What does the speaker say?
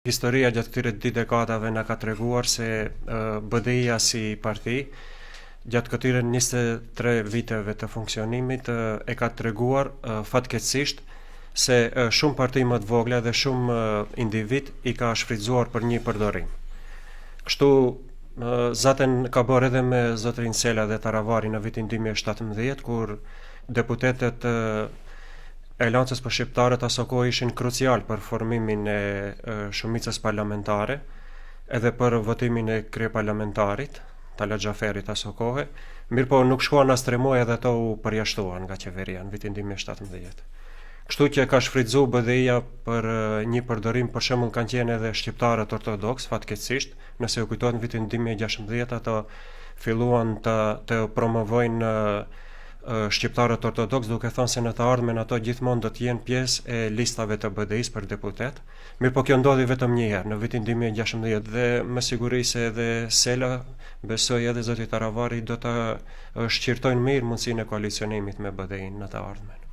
Historia gjatë këtyre 2 dekadave na ka treguar se BDI-ja si parti gjatë këtyre 23 viteve të funksionimit e ka treguar fatkeqësisht se shumë parti më të vogla dhe shumë individ i ka shfrytzuar për një përdorim. Kështu zaten ka bërë edhe me zotrin Sela dhe Taravari në vitin 2017 kur deputetet e Aleancës për Shqiptarët aso kohë ishin krucial për formimin e shumicës parlamentare edhe për votimin e kryeparlamentarit Tala Xhaferit aso kohë, mirë po nuk shkuan as 3 muaj edhe ato u përjashtuan nga qeveria në vitin 2017. Kështu që ka shfrytzu BDI-ja për një përdorim, për shembull kanë qenë edhe shqiptarët ortodoks, fatkeqësisht, nëse u kujtohet në vitin 2016 ato filluan të promovojnë shqiptarët ortodoks duke thënë se në të ardhmen ato gjithmonë do të jenë pjesë e listave të BDI-s për deputet. Mirë po kjo ndodhi vetëm një herë në vitin 2016 dhe me siguri se edhe Sela, besoj edhe zoti Taravari do ta shqirtojnë mirë mundësinë e koalicionimit me BDI-n në të ardhmen.